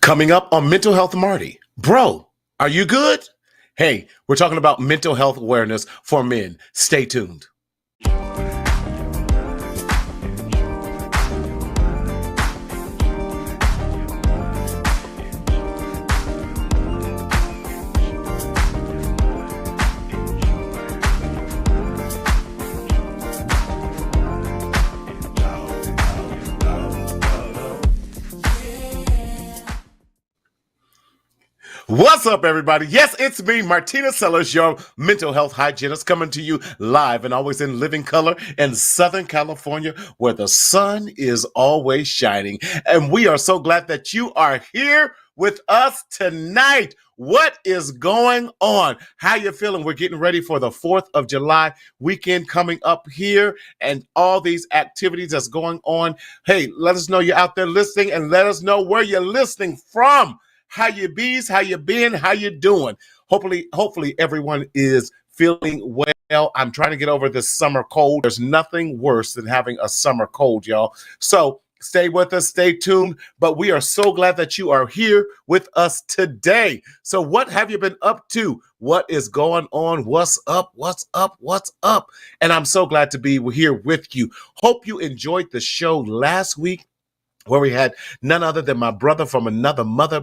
Coming up on Mental Health Marty. Bro, are you good? Hey, we're talking about mental health awareness for men. Stay tuned. What's up, everybody? Yes, it's me, Martina Sellers, your mental health hygienist, coming to you live and always in living color in Southern California, where the sun is always shining. And we are so glad that you are here with us tonight. What is going on? How you feeling? We're getting ready for the 4th of July weekend coming up here and all these activities that's going on. Hey, let us know you're out there listening and let us know where you're listening from. How you bees, how you been, how you doing? Hopefully everyone is feeling well. I'm trying to get over this summer cold. There's nothing worse than having a summer cold, y'all. So stay with us, stay tuned. But we are so glad that you are here with us today. So what have you been up to? What is going on? What's up? What's up? What's up? And I'm so glad to be here with you. Hope you enjoyed the show last week, where we had none other than my brother from another mother,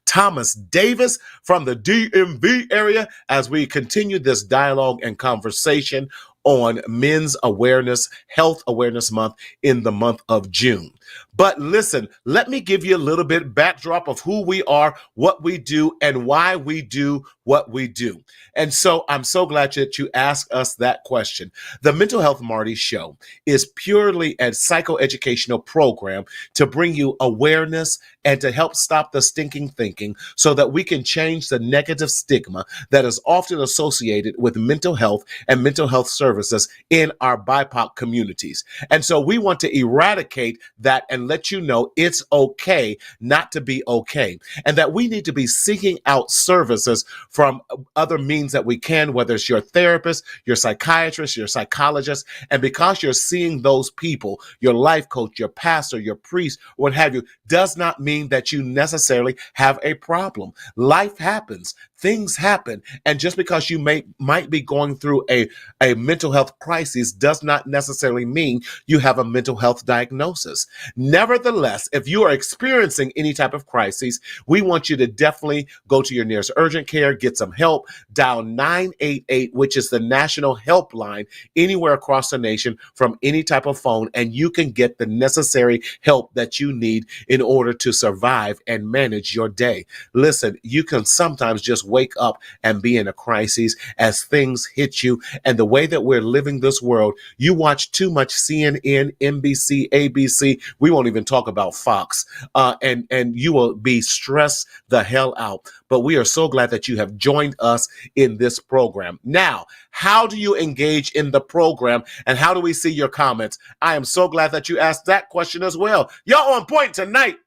Thomas Davis from the DMV area, as we continue this dialogue and conversation on Men's Awareness, Health Awareness Month in the month of June. But listen, let me give you a little bit backdrop of who we are, what we do, and why we do what we do. And so I'm so glad that you asked us that question. The Mental Health Marty Show is purely a psychoeducational program to bring you awareness and to help stop the stinking thinking so that we can change the negative stigma that is often associated with mental health and mental health services in our BIPOC communities. And so we want to eradicate that and let you know it's okay not to be okay, and that we need to be seeking out services from other means that we can, whether it's your therapist, your psychiatrist, your psychologist. And because you're seeing those people, your life coach, your pastor, your priest, what have you, does not mean that you necessarily have a problem. Life happens. Things happen. And just because you might be going through a mental health crisis does not necessarily mean you have a mental health diagnosis. Nevertheless, if you are experiencing any type of crisis, we want you to definitely go to your nearest urgent care, get some help, dial 988, which is the national helpline anywhere across the nation from any type of phone, and you can get the necessary help that you need in order to survive and manage your day. Listen, you can sometimes just wake up and be in a crisis as things hit you. And the way that we're living this world, you watch too much CNN, NBC, ABC. We won't even talk about Fox, and you will be stressed the hell out. But we are so glad that you have joined us in this program. Now, how do you engage in the program, and how do we see your comments? I am so glad that you asked that question as well. Y'all on point tonight.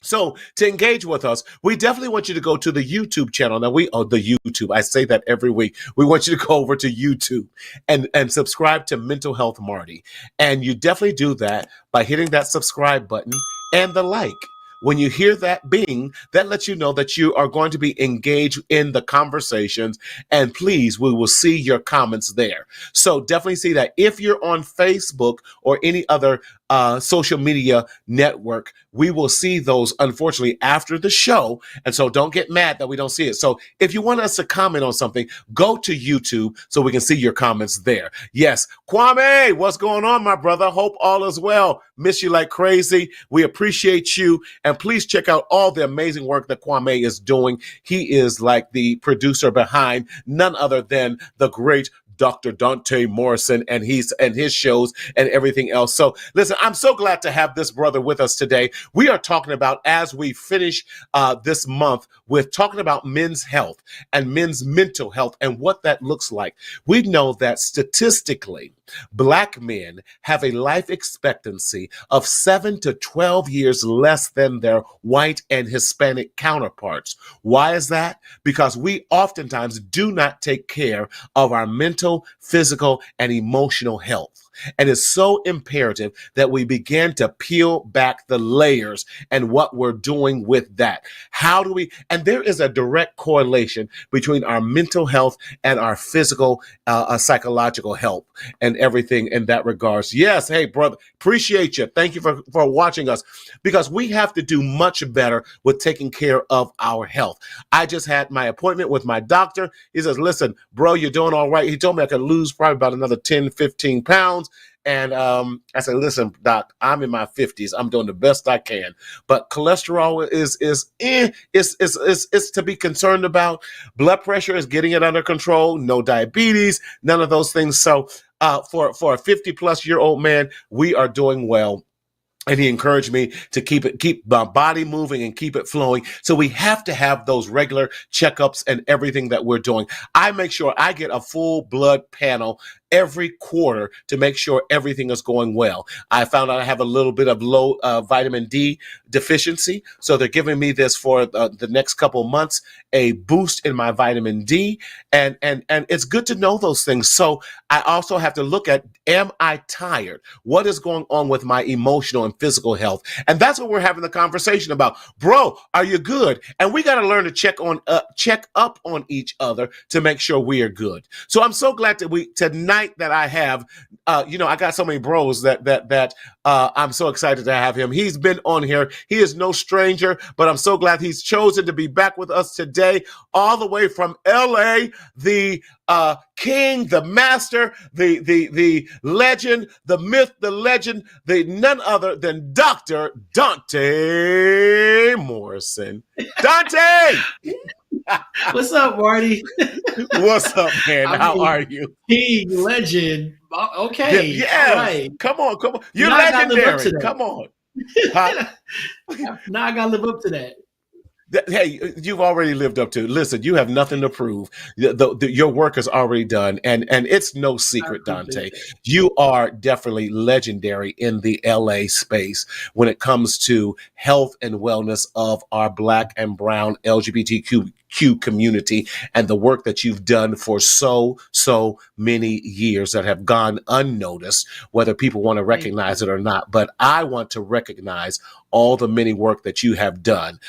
So to engage with us, we definitely want you to go to the YouTube channel. Now the YouTube, I say that every week. We want you to go over to YouTube and subscribe to Mental Health Marty. And you definitely do that by hitting that subscribe button and the like. When you hear that bing, that lets you know that you are going to be engaged in the conversations. And please, we will see your comments there. So definitely see that. If you're on Facebook or any other social media network, we will see those unfortunately after the show. And so don't get mad that we don't see it. So if you want us to comment on something, go to YouTube so we can see your comments there. Yes, Kwame, what's going on, my brother? Hope all is well. Miss you like crazy. We appreciate you. And please check out all the amazing work that Kwame is doing. He is like the producer behind none other than the great Dr. Donta Morrison and his shows and everything else. So listen, I'm so glad to have this brother with us today. We are talking about, as we finish this month, with talking about men's health and men's mental health and what that looks like. We know that statistically, Black men have a life expectancy of 7 to 12 years less than their white and Hispanic counterparts. Why is that? Because we oftentimes do not take care of our mental, physical, and emotional health. And it's so imperative that we begin to peel back the layers and what we're doing with that. How do we? And there is a direct correlation between our mental health and our physical, psychological health and everything in that regards. Yes. Hey, brother, appreciate you. Thank you for watching us, because we have to do much better with taking care of our health. I just had my appointment with my doctor. He says, listen, bro, you're doing all right. He told me I could lose probably about another 10, 15 pounds. And I said, listen, doc, I'm in my 50s. I'm doing the best I can. But cholesterol is to be concerned about. Blood pressure is getting it under control. No diabetes, none of those things. So for a 50-plus-year-old man, we are doing well. And he encouraged me to keep my body moving and keep it flowing. So we have to have those regular checkups and everything that we're doing. I make sure I get a full blood panel every quarter to make sure everything is going well. I found out I have a little bit of low vitamin D deficiency. So they're giving me this for the next couple of months, a boost in my vitamin D. And it's good to know those things. So I also have to look at, am I tired? What is going on with my emotional and physical health? And that's what we're having the conversation about. Bro, are you good? And we got to learn to check up on each other to make sure we are good. So I'm so glad that tonight that I have, I got so many bros that I'm so excited to have him. He's been on here. He is no stranger, but I'm so glad he's chosen to be back with us today, all the way from LA, the king, the master, the legend, the myth, the legend, the none other than Dr. Donta Morrison. Donta! What's up, Marty? What's up, man? How are you? King, legend. Okay. Yes. All right. Come on. You're legendary. Come on. Huh? Now I gotta live up to that. Hey, you've already lived up to. Listen, you have nothing to prove. Your work is already done, and it's no secret, Donta. You are definitely legendary in the LA space when it comes to health and wellness of our Black and brown LGBTQ community, and the work that you've done for so many years that have gone unnoticed, whether people want to recognize it or not. But I want to recognize all the many work that you have done.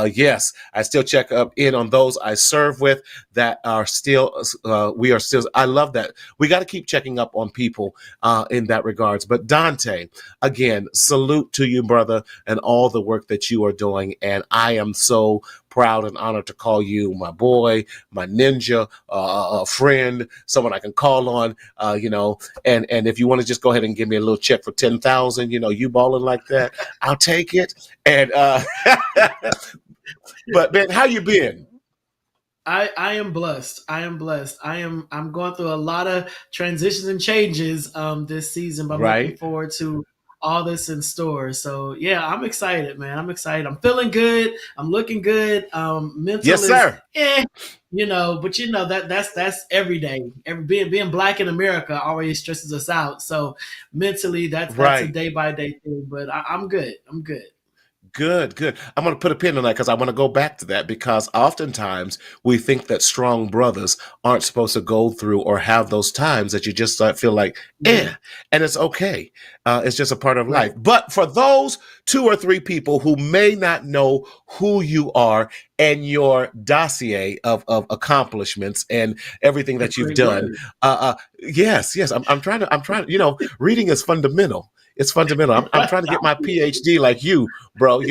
Yes, I still check up in on those I serve with that are still, I love that. We got to keep checking up on people in that regards. But Donta, again, salute to you, brother, and all the work that you are doing. And I am so proud and honored to call you my boy, my ninja, a friend, someone I can call on, and if you want to just go ahead and give me a little check for 10,000, you balling like that, I'll take it. And, but man, how you been? I am blessed. I'm going through a lot of transitions and changes this season, but I'm looking forward to all this in store. So yeah, I'm excited, man. I'm excited. I'm feeling good. I'm looking good. Mental yes, sir. But that's every day. Being Black in America always stresses us out. So mentally, that's a day by day thing. But I'm good. I'm good. Good, good. I'm going to put a pin on that because I want to go back to that because oftentimes we think that strong brothers aren't supposed to go through or have those times that you just feel like, Mhm. and it's okay. It's just a part of life. Right. But for those two or three people who may not know who you are and your dossier of accomplishments and everything A that you've great done, word. yes, I'm trying to, reading is fundamental. It's fundamental. I'm trying to get my PhD like you, bro.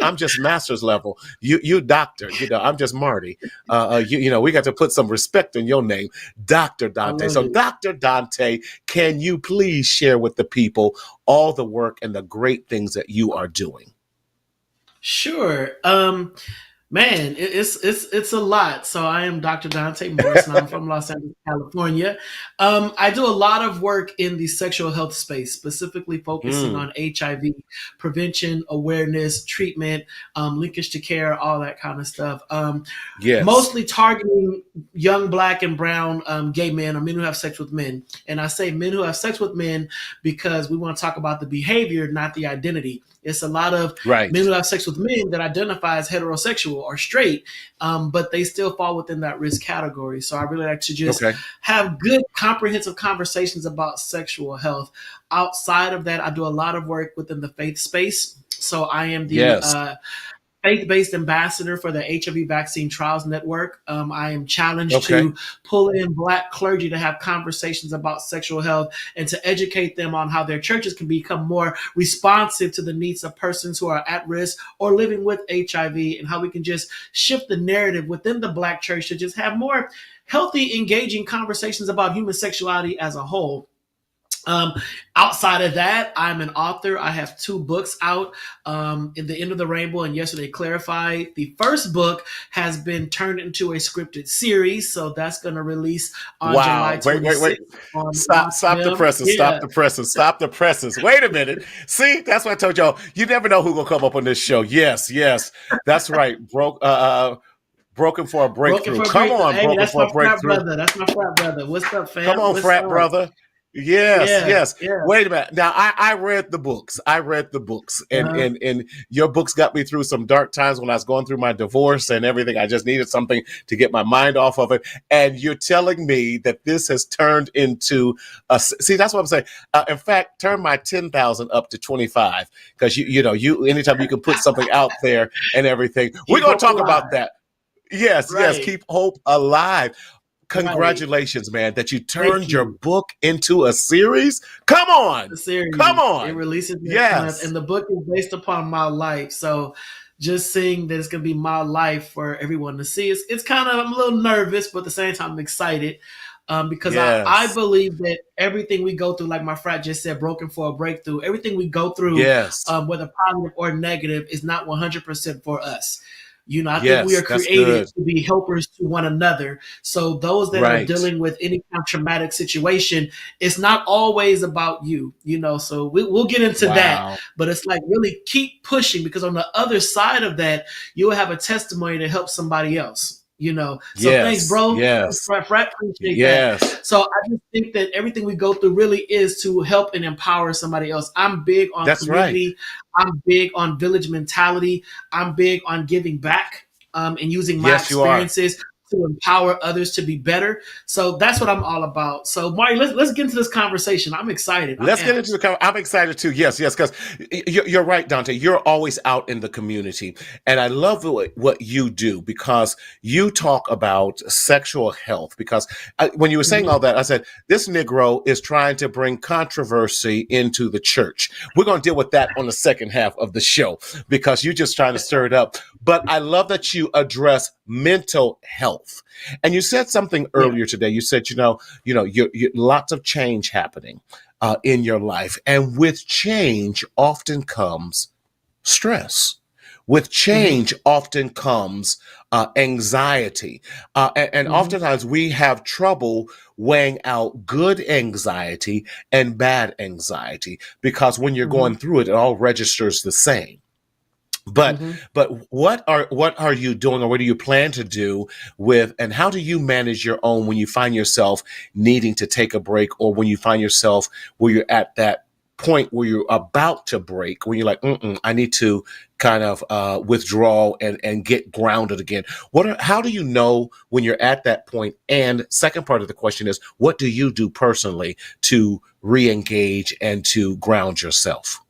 I'm just master's level. You doctor. I'm just Marty. We got to put some respect in your name, Doctor I Dante. love So, it. Doctor Dante, can you please share with the people all the work and the great things that you are doing? Sure. Man, it's a lot. So I am Dr. Dante Morrison. I'm from Los Angeles, California. I do a lot of work in the sexual health space, specifically focusing Mm, on HIV prevention, awareness, treatment, linkage to care, all that kind of stuff. yes. Mostly targeting young black and brown gay men or men who have sex with men. And I say men who have sex with men because we want to talk about the behavior, not the identity. It's a lot of Right. men who have sex with men that identify as heterosexual or straight, but they still fall within that risk category. So I really like to just Okay. have good, comprehensive conversations about sexual health. Outside of that, I do a lot of work within the faith space. So I am the Yes. faith-based ambassador for the HIV Vaccine Trials Network. I am challenged Okay. to pull in Black clergy to have conversations about sexual health and to educate them on how their churches can become more responsive to the needs of persons who are at risk or living with HIV, and how we can just shift the narrative within the Black church to just have more healthy, engaging conversations about human sexuality as a whole. Um, Outside of that, I'm an author. I have two books out, In the End of the Rainbow and Yesterday Clarified. The first book has been turned into a scripted series, so that's going to release on July Wow. Wait, wait, wait. 26th on Stop the Watch Them. presses. Stop Yeah, the presses. Stop the presses. Wait a minute. See, that's what I told y'all. You never know who's gonna come up on this show. Yes, yes. That's right. Broken for a Broken breakthrough. for a Come Breakthrough. on, Hey, broken that's for my a frat breakthrough. brother. That's my frat brother. What's up, Come fam? on, What's frat up? brother. Yes, Yeah, yes. yeah. Wait a minute. Now I read the books. I read the books. And Uh-huh. and your books got me through some dark times when I was going through my divorce and everything. I just needed something to get my mind off of it. And you're telling me that this has turned into see, that's what I'm saying. In fact, turn my 10,000 up to 25 because you anytime you can put something out there and everything. We're Keep going to hope talk alive. about that. Yes, yes, Right, keep hope alive. right. Congratulations, man, that you Thank turned your you. book into a series. Come on. The Come series. It on. releases next month, Yes. and the book is based upon my life. So, just seeing that it's gonna be my life for everyone to see, it's kind of, I'm a little nervous, but at the same time I'm excited, because I Yes. believe that everything we go through, like my frat just said, broken for a breakthrough. Everything we go through, Yes. whether positive or negative, is not 100% for us. I think we are Yes. That's created good. to be helpers to one another. So those that are Right. dealing with any kind of traumatic situation, it's not always about you. So we'll get into that, Wow. but it's like really keep pushing, because on the other side of that, you'll have a testimony to help somebody else. So thanks, Yes. bro. Thanks, Yes. Frat. Appreciate that. Yes. So I just think that everything we go through really is to help and empower somebody else. I'm big on That's right. community. I'm big on village mentality. I'm big on giving back, and using my Yes, you are. experiences to empower others to be better. So that's what I'm all about. So Marty, let's get into this conversation. I'm excited. I'm Let's get into amped. the. I'm excited too. Yes, yes, because you're right, Dante. You're always out in the community, and I love what you do because you talk about sexual health. Because when you were saying Mhm. all that, I said this Negro is trying to bring controversy into the church. We're going to deal with that on the second half of the show because you're just trying to stir it up. But I love that you address mental health, and you said something Yeah. earlier today. You said, you lots of change happening in your life. And with change often comes stress. With Hmm. change often comes anxiety. And Hmm. oftentimes we have trouble weighing out good anxiety and bad anxiety because when you're Hmm. going through it, it all registers the same. But Hmm. but what are you doing or what do you plan to do with and how do you manage your own when you find yourself needing to take a break or when you find yourself where you're at that point where you're about to break, when you're like, I need to kind of withdraw and get grounded again? How do you know when you're at that point? And second part of the question is, what do you do personally to re-engage and to ground yourself?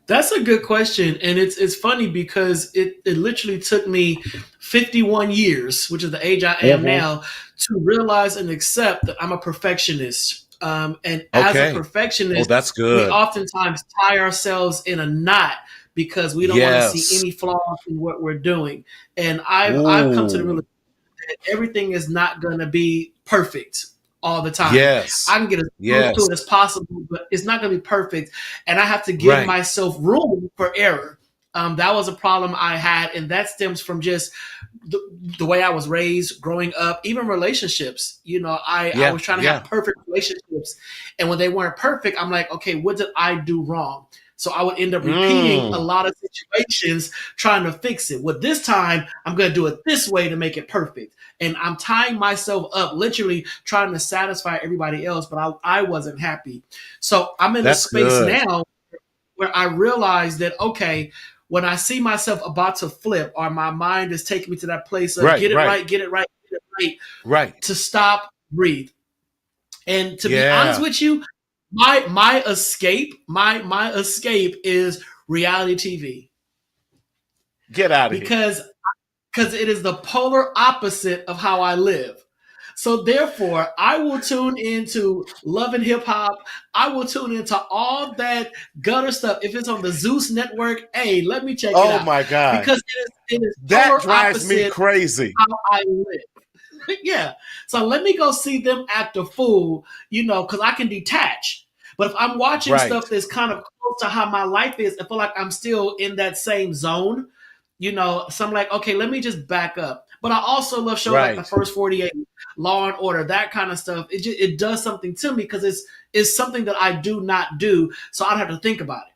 That's a good question, and it's funny because it literally took me 51 years, which is the age I am Mm-hmm. now, to realize and accept that I'm a perfectionist. And as a Okay. Oh, perfectionist, that's we good. oftentimes tie ourselves in a knot because we don't want to see Yes. any flaws in what we're doing. And I've come to the Ooh. realization that everything is not going to be perfect all the time. I Yes. can get as close to Yes. it as possible, but it's not going to be perfect. And I have to give Right. myself room for error. That was a problem I had, and that stems from just the way I was raised growing up, even relationships. I Yeah. was trying to have Yeah. perfect relationships. And when they weren't perfect, I'm like, okay, what did I do wrong? So I would end up repeating a Mm. lot of situations trying to fix it. Well, this time I'm going to do it this way to make it perfect. And I'm tying myself up, literally trying to satisfy everybody else, but I wasn't happy. So I'm in a That's space good. now where I realize that, okay, when I see myself about to flip or my mind is taking me to that place of Right. get it Right. right, get it right, get it right, Right. to stop, breathe. And to be honest Yeah. with you, my escape is reality TV Get out of here. because it is the polar opposite of how I live. So therefore, I will tune into love and hip hop. I will tune into all that gutter stuff. If it's on the Zeus network, hey, let me check it Oh out my God. because it is That polar drives me opposite crazy. how I live. Yeah. So let me go see them act a fool, because I can detach. But if I'm watching Right. stuff that's kind of close to how my life is, I feel like I'm still in that same zone. So I'm like, okay, let me just back up. But I also love shows like the Right. First 48, Law and Order, that kind of stuff. It does something to me because it's something that I do not do, so I don't have to think about it.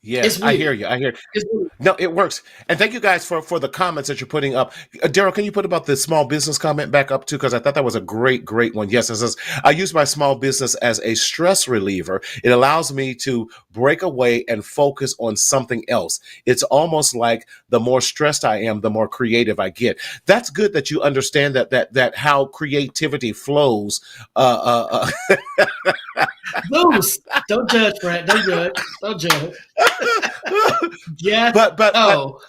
Yes, It's I hear weird. you. I hear. It's weird. No, it works. And thank you guys for the comments that you're putting up. Daryl, can you put about the small business comment back up too? Because I thought that was a great one. Yes, it says, I use my small business as a stress reliever. It allows me to break away and focus on something else. It's almost like the more stressed I am, the more creative I get. That's good that you understand that how creativity flows. Loose. Don't judge, Fred. Don't judge. Don't judge. Yes. but but but Oh.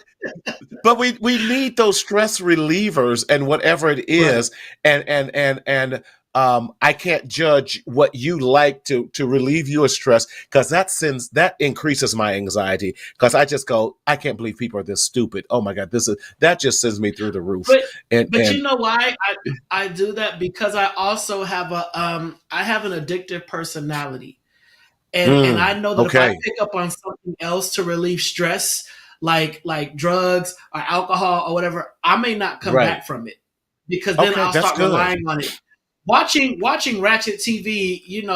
but we need those stress relievers and whatever it Right. is, and I can't judge what you like to relieve your stress, because that increases my anxiety, because I just go, I can't believe people are this stupid. Oh my God, that just sends me through the roof. But but And you know why I do that? Because I also have I have an addictive personality. And I know that if I okay, pick up on something else to relieve stress, like drugs or alcohol or whatever, I may not come right, back from it because then okay, I'll that's start good. relying on it. Watching Ratchet TV,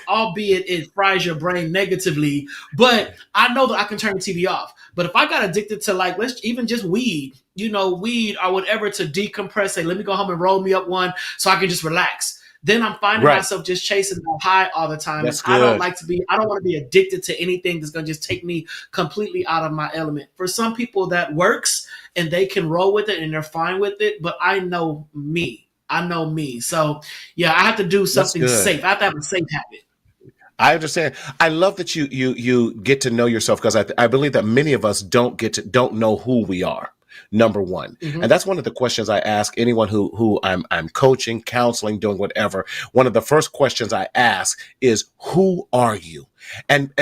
albeit it fries your brain negatively, but I know that I can turn the TV off. But if I got addicted to, like, let's even just weed, weed or whatever, to decompress, say, let me go home and roll me up one so I can just relax. Then I'm finding Right, myself just chasing that high all the time. And that's I don't good. like to be, I don't want to be addicted to anything that's going to just take me completely out of my element. For some people that works and they can roll with it and they're fine with it. But I know me. I know me. So yeah, I have to do That's something good. safe. I have to have a safe habit. I understand. I love that you get to know yourself, because I believe that many of us don't know who we are. Number one, and Mm-hmm. that's one of the questions I ask anyone who I'm coaching, counseling, doing whatever. One of the first questions I ask is, who are you? And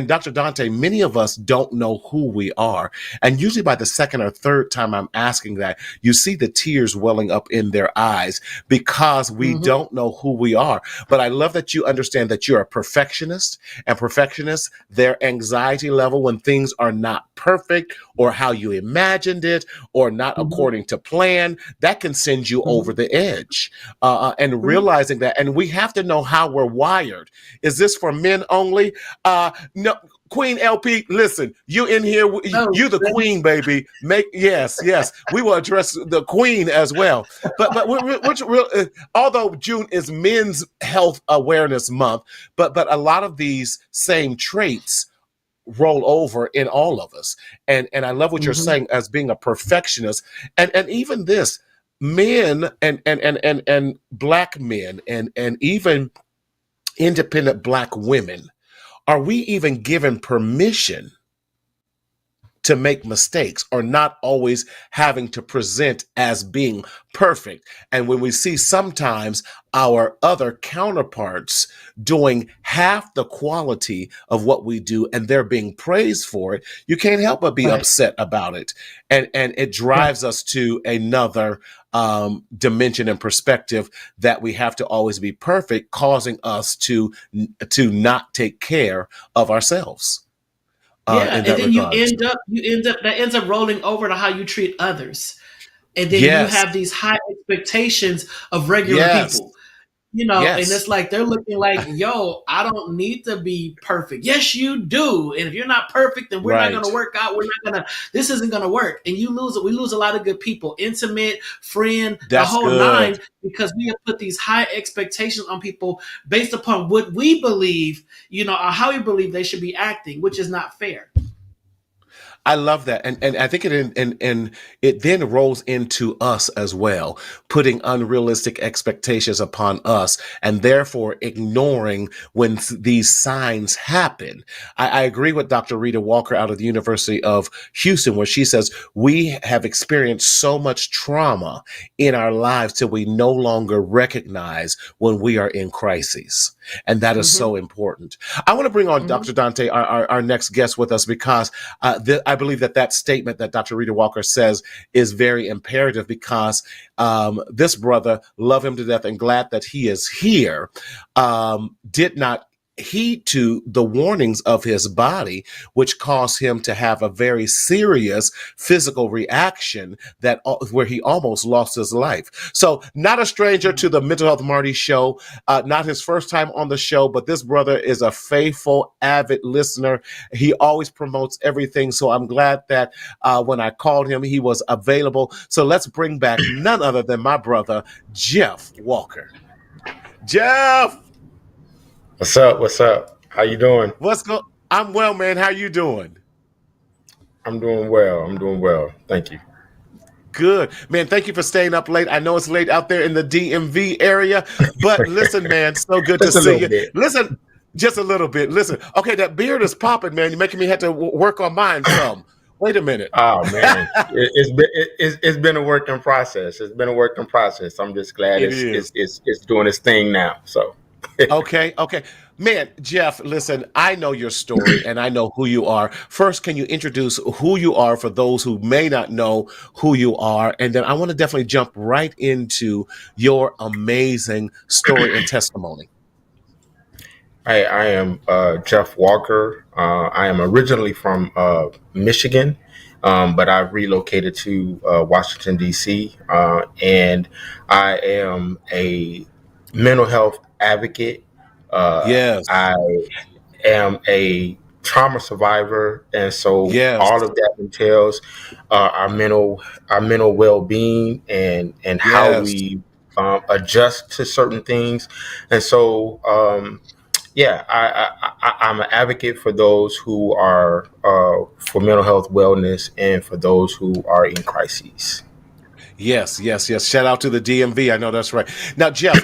Dr. Dante, many of us don't know who we are, and usually by the second or third time I'm asking that, you see the tears welling up in their eyes, because we Mm-hmm. don't know who we are. But I love that you understand that you're a perfectionist, and perfectionists, their anxiety level when things are not perfect or how you imagined it or not Mm-hmm. according to plan, that can send you over Mm-hmm. the edge. And Mm-hmm. realizing that, and we have to know how we're wired. Is this for men only? No. Queen LP, listen, you in here, No, you the queen, baby. Make yes, we will address the queen as well. But although June is Men's Health Awareness Month, but a lot of these same traits roll over in all of us. And I love what you're mhm. saying as being a perfectionist, and even this men and black men and even independent black women, are we even given permission to make mistakes or not always having to present as being perfect? And when we see sometimes our other counterparts doing half the quality of what we do and they're being praised for it, you can't help but be Right, upset about it. And it right. drives us to another dimension and perspective that we have to always be perfect, causing us to not take care of ourselves Yeah, in and that then regards. you end up that ends up rolling over to how you treat others. And then you Yes. have these high expectations of regular Yes. people. You know, and Yes. it's like they're looking like, yo, I don't need to be perfect. Yes, you do. And if you're not perfect, then we're not Right. gonna work out. We're not gonna, this isn't gonna work. And we lose a lot of good people, intimate, friend, the That's whole good. nine, because we have put these high expectations on people based upon what we believe, or how we believe they should be acting, which is not fair. I love that, and I think and it then rolls into us as well, putting unrealistic expectations upon us, and therefore ignoring when these signs happen. I agree with Dr. Rita Walker out of the University of Houston, where she says we have experienced so much trauma in our lives till we no longer recognize when we are in crises, and that is Mm-hmm. so important. I want to bring on Mm-hmm. Dr. Dante, our next guest, with us because I believe that statement that Dr. Rita Walker says is very imperative because this brother, love him to death and glad that he is here, did not heed to the warnings of his body, which caused him to have a very serious physical reaction that where he almost lost his life. So, not a stranger to the Mental Health Marty show, not his first time on the show, but this brother is a faithful, avid listener. He always promotes everything. So I'm glad that when I called him, he was available. So let's bring back none other than my brother, Jeff Walker. Jeff, What's up? What's up? How you doing? what's going? I'm well, man. How you doing? I'm doing well. I'm doing well. Thank you. Good, man. Thank you for staying up late. I know it's late out there in the DMV area, but listen, man, so good to Just a see little you. bit. Listen, just a little bit. Listen, okay, that beard is popping, man. You're making me have to work on mine some. Wait a minute. Oh man, it's been a work in process. It's been a work in process. I'm just glad It it's is. it's it's, it's doing its thing now. So Okay, okay. Man, Jeff, listen, I know your story and I know who you are. First, can you introduce who you are for those who may not know who you are? And then I want to definitely jump right into your amazing story and testimony. I am Jeff Walker. I am originally from Michigan, but I've relocated to Washington D.C. And I am a mental health advocate. Yes, I am a trauma survivor, and so yes, all of that entails our mental well being and how yes. we adjust to certain things, and so. Yeah, I'm an advocate for those who are for mental health wellness and for those who are in crises. Yes. Shout out to the DMV. I know that's right. Now, Jeff,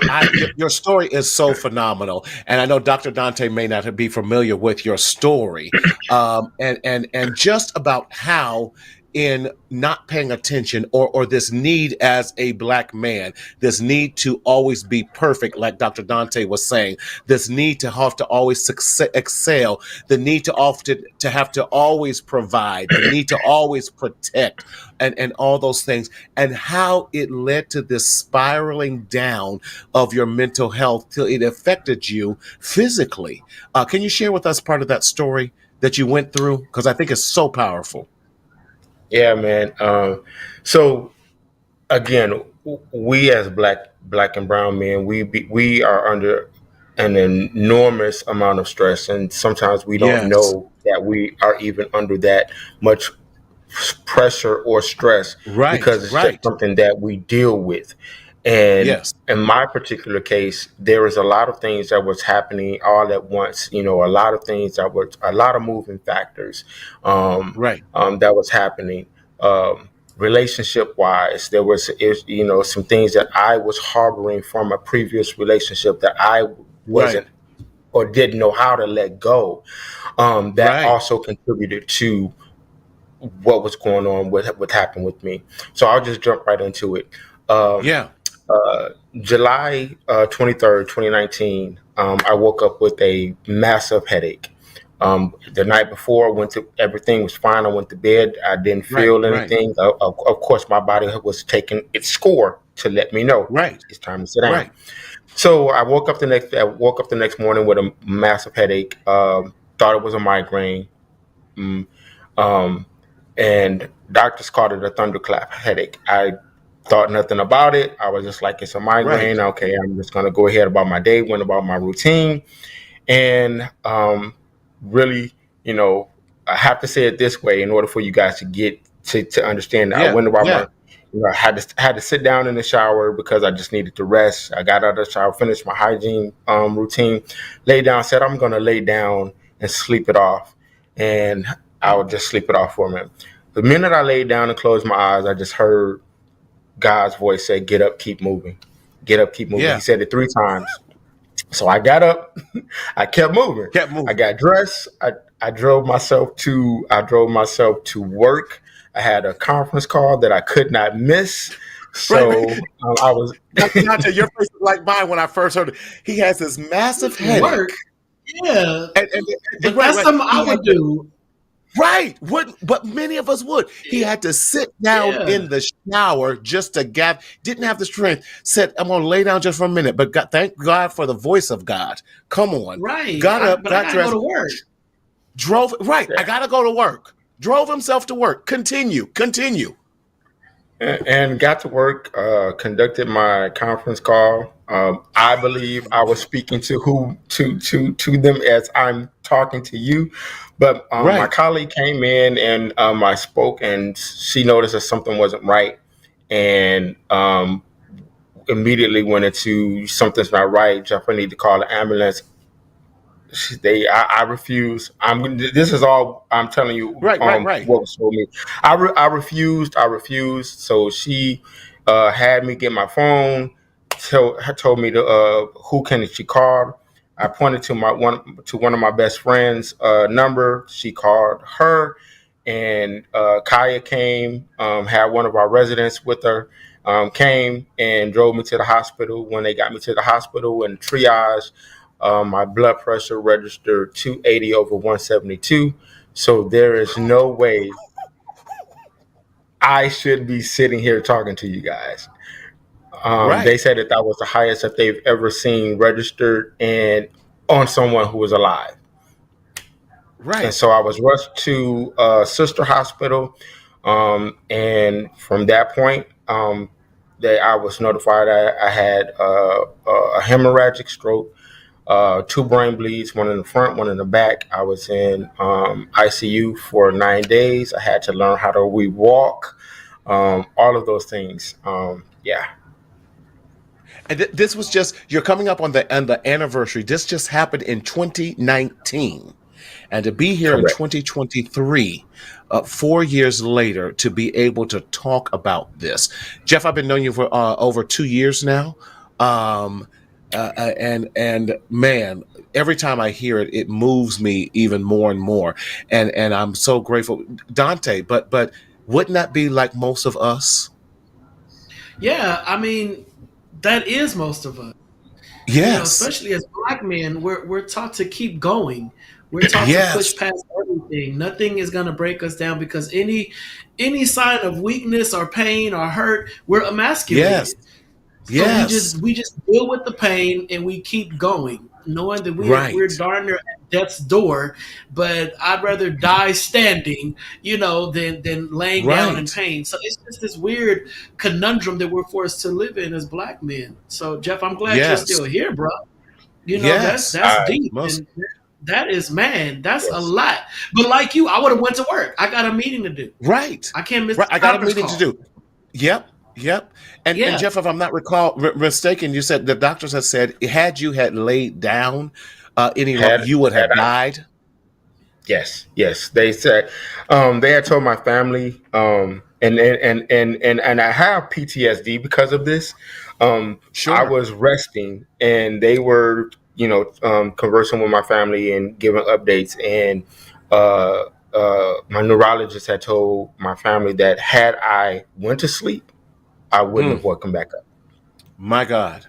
your story is so phenomenal, and I know Dr. Dante may not be familiar with your story, and just about how in not paying attention or this need as a black man, this need to always be perfect, like Dr. Dante was saying, this need to have to always excel, the need to often to have to always provide, the need to always protect, and all those things, and how it led to this spiraling down of your mental health till it affected you physically. Can you share with us part of that story that you went through? Because I think it's so powerful. Yeah, man. So again, we as black and brown men, we are under an enormous amount of stress, and sometimes we don't Yes. know that we are even under that much pressure or stress Right. because it's just Right. something that we deal with. And Yes. in my particular case, there was a lot of things that was happening all at once. You know, a lot of things that were a lot of moving factors Right. that was happening. Relationship wise, there was, you know, some things that I was harboring from a previous relationship that I Right. wasn't or didn't know how to let go. That Right. also contributed to what was going on with what happened with me. So I'll just jump right into it. Um, Yeah. uh, July 23rd, 2019, I woke up with a massive headache. The night before, everything was fine. I went to bed. I didn't Right. feel Right. anything. Of course, my body was taking its score to let me know Right. it's time to sit down. Right. So I woke up the next morning with a massive headache. Thought it was a migraine. Mm, um, and doctors called it a thunderclap headache. I thought nothing about it. I was just like, it's a Right. migraine. Okay, I'm just going to go ahead about my day, went about my routine. And really, you know, I have to say it this way in order for you guys to get to understand. I Yeah. went about Yeah. my, you know, I had to sit down in the shower because I just needed to rest. I got out of the shower, finished my hygiene routine, lay down, said I'm going to lay down and sleep it off, and I would just sleep it off for a minute. The minute I laid down and closed my eyes, I just heard God's voice say, "Get up, keep moving. Get up, keep moving." He Yeah. said it 3 times. So I got up, I kept moving. Kept I moving. got dressed. I drove myself to work. I had a conference call that I could not miss. Right. So I was Donta, your face is like mine when I first heard it. He has this massive Work. headache. Yeah. But Right, that's right. something I He had would do. right. Would but many of us would. He had to sit down Yeah. in the shower just to gap. Didn't have the strength. Said, "I'm gonna lay down just for a minute." But God, thank God for the voice of God. Come on. Right. Got up, But I got gotta go dressed, to work. drove. Right. I yeah. gotta go to work. Drove himself to work. Continue. Continue. And got to work. Conducted my conference call. I believe I was speaking to to them as I'm talking to you, but my Right. colleague came in and I spoke, and she noticed that something wasn't right, and immediately went into something's not right. Jeff, I need to call the ambulance. I refuse. This is all I'm telling you. Right. Right. Right. What was told me. I refused. I refused. So she had me get my phone. Told me to who can she call. I pointed to one of my best friends' number. She called her, and Kaya came. Had one of our residents with her. Came and drove me to the hospital. When they got me to the hospital and triage, my blood pressure registered 280 over 172. So there is no way I should be sitting here talking to you guys. They Right. said that was the highest that they've ever seen registered and on someone who was alive. And Right. so I was rushed to sister hospital. And from that point, that I was notified I had a hemorrhagic stroke, two brain bleeds, one in the front, one in the back. I was in ICU for 9 days. I had to learn how to walk, all of those things. Yeah, And this was just you're coming up on the anniversary. This just happened in 2019, and to be here in correct. 2023, 4 years later, to be able to talk about this, Jeff, I've been knowing you for over 2 years now, um, and man, every time I hear it, it moves me even more and more, and I'm so grateful, Dante. But wouldn't that be like most of us? Yeah. I mean, that is most of us. Yes, Especially as black men, we're taught to keep going. We're taught to push yes, past everything. Nothing is going to break us down because any sign of weakness or pain or hurt, we're yes, emasculated. So yes. we just deal with the pain and we keep going, knowing that we're Right, darn near at death's door. But I'd rather die standing, than laying down in right. pain. So it's just this weird conundrum that we're forced to live in as black men. So Jeff, I'm glad you're Yes. still here, bro. Yes. That's deep, Most and that is, man, that's a Yes. lot. But like you, I would have went to work. I got a meeting to do. right. I can't miss Right. the I got a doctor's meeting to call. do. Yep. Yep. And Yeah, Jeff, if I'm not mistaken, you said the doctors had said had you had laid down Had you would had have died. Yes, yes. They said they had told my family, and I have PTSD because of this. I Sure. was resting, and they were, conversing with my family and giving updates. And my neurologist had told my family that had I went to sleep, I wouldn't Mm, have woken back up. my God.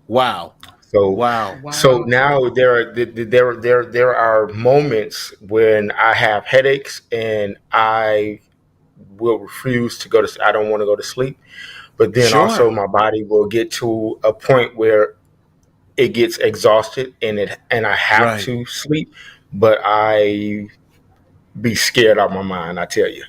Wow. So, Wow. so wow. now there are moments when I have headaches and I will refuse to go to. I don't want to go to sleep, but then also Sure. my body will get to a point where it gets exhausted and I have Right. to sleep, but I be scared out of my mind. I tell you,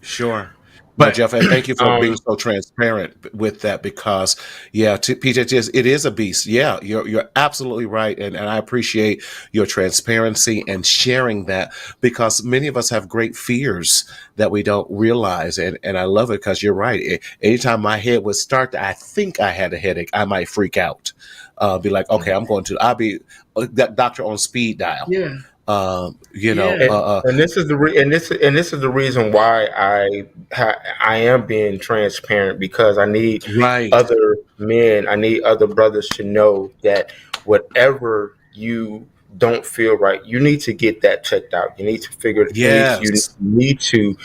Sure. No, but Jeff, and thank you for being um, so transparent with that because, yeah, PJ, it is a beast. Yeah, you're absolutely right, and I appreciate your transparency and sharing that because many of us have great fears that we don't realize, and I love it because you're right. Anytime my head would start, I think I had a headache, I might freak out, be like, okay, I'll be that doctor on speed dial. Yeah, You know, yeah, and this is this is the reason why I am being transparent, because I need right. other men, I need other brothers to know that whatever you don't feel right, you need to get that checked out. You need to you Yes. need to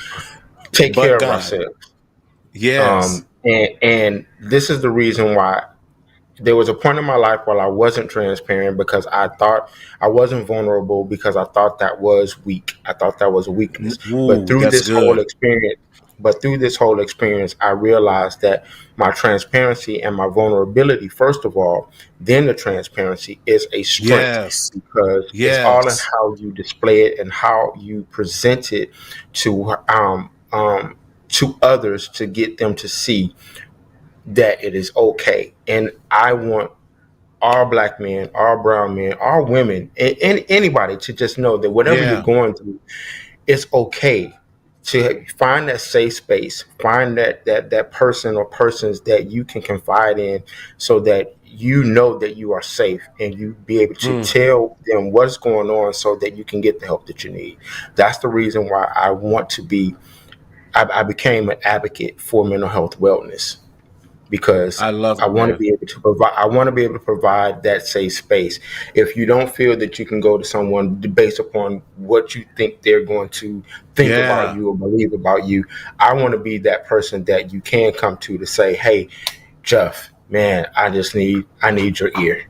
take But care of God. ourselves. Yes. And this is the reason why there was a point in my life where I wasn't transparent, because I thought I wasn't vulnerable, because I thought that was weak. I thought that was a weakness. But Ooh, through that's this whole good. experience, I realized that my transparency and my vulnerability, first of all, then the transparency is a strength, Yes. because it's all in Yes. how you display it and how you present it to others, to get them to see that it is okay. And I want all black men, all brown men, all women, and anybody to just know that whatever you're Yeah. going through, it's okay to find that safe space, find that person or persons that you can confide in, so that you know that you are safe and you be able to Mm, tell them what's going on, so that you can get the help that you need. That's the reason why I became an advocate for mental health wellness, because I love I it, want to man. be able to provide. I want to be able to provide that safe space. If you don't feel that you can go to someone based upon what you think they're going to think about Yeah. you or believe about you, I want to be that person that you can come to say, "Hey, Jeff, man, I need your ear.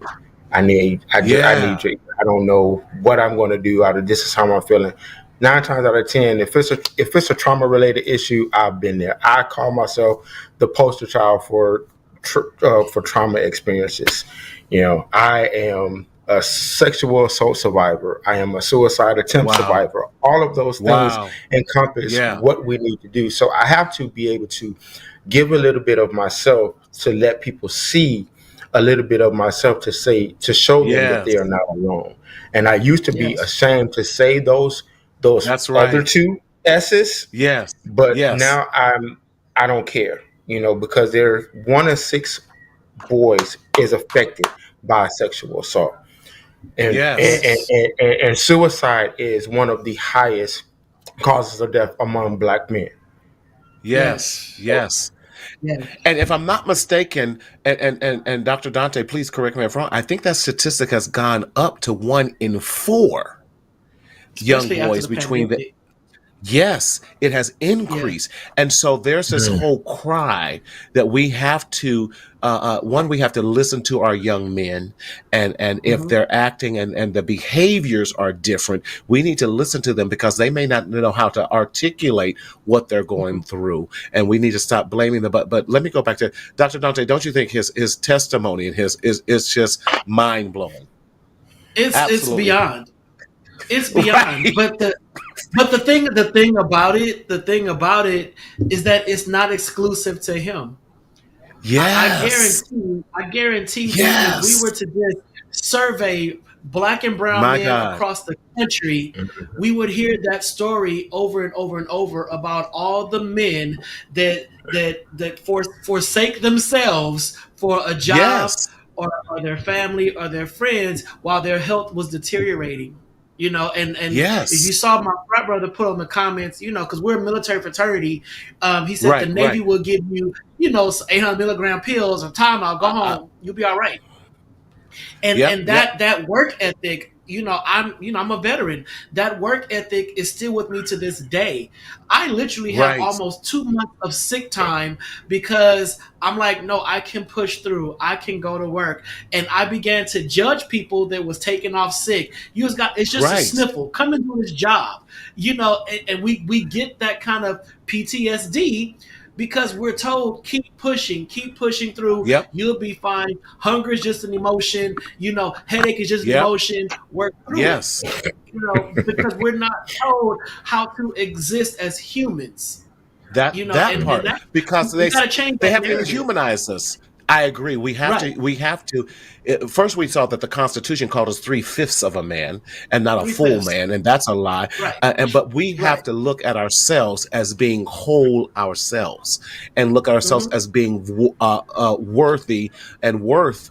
I need Yeah. your. I don't know what I'm going to do. Out of this is how I'm feeling." 9 times out of 10, if it's a trauma related issue, I've been there. I call myself the poster child for trauma experiences. I am a sexual assault survivor. I am a suicide attempt Wow. survivor. All of those things Wow. encompass Yeah. what we need to do. So I have to be able to give a little bit of myself to let people see a little bit of myself, to show them that Yes. they are not alone. And I used to be yes, ashamed to say those That's other right. two S's, Yes. but Yes. now I don't care, because there 1 in 6 boys is affected by sexual assault, and and, Yes. and, and and suicide is one of the highest causes of death among black men. Yes. yes, So, Yes. yes. And if I'm not mistaken, and Dr. Dante, please correct me if I'm wrong, I think that statistic has gone up to 1 in 4 young Especially after boys the between the. pandemic. Yes, it has Yeah. increased. And so there's this mm, whole cry that we have to, one, we have to listen to our young men. And if Hmm. they're acting and the behaviors are different, we need to listen to them because they may not know how to articulate what they're going through. And we need to stop blaming them. But let me go back to Dr. Dante. Don't you think his testimony and his is just mind blowing? It's Absolutely. beyond. It's beyond. Right. But the thing about it is that it's not exclusive to him. Yes. I guarantee you, if we Yes. were to just survey black and brown My men God. across the country, we would hear that story over and over and over about all the men that forsake themselves for a job Yes. or their family or their friends while their health was deteriorating. And if you Yes. saw my frat brother put on the comments, because we're a military fraternity, he said the Right. Navy Right. will give you, 800 milligram pills or time. I'll go Uh, home. You'll be all right. and yep. and Yep. that work ethic, I'm a veteran. That work ethic is still with me to this day. I literally have Right. almost 2 months of sick time because I'm like, no, I can push through, I can go to work. And I began to judge people that was taking off sick. It's just a Right. sniffle, come and do his job. And we get that kind of PTSD because we're told keep pushing through, Yep. you'll be fine. Hunger is just an emotion, headache is just an Yep. emotion, work through it. Yes. Because we're not told how to exist as humans. That And part, that because we got to change they that have narrative. inhumanized us. I agree. We have Right. to. We have to. First, we saw that the Constitution called us 3/5 of a man and not a Three full fifths. man, and that's a lie. Right. But we have Right. to look at ourselves as being whole ourselves, and look at ourselves Hmm. as being worthy and worth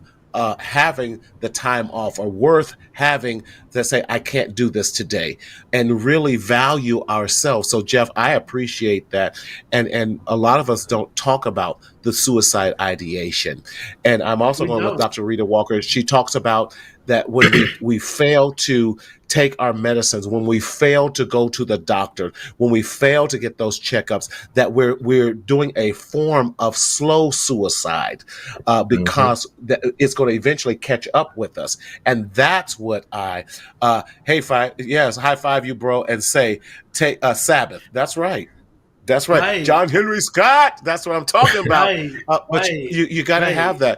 having the time off, or worth having to say, I can't do this today, and really value ourselves. So, Jeff, I appreciate that. And a lot of us don't talk about the suicide ideation. And I'm also We going with don't. Dr. Rita Walker. She talks about that when we fail to take our medicines, when we fail to go to the doctor, when we fail to get those checkups, that we're doing a form of slow suicide, Mhm. because it's going to eventually catch up with us. And that's what hey, high five you, bro, and say, take a Sabbath. That's right. That's right. Right. John Henry Scott. That's what I'm talking about. Right. But Right. you got to have Right.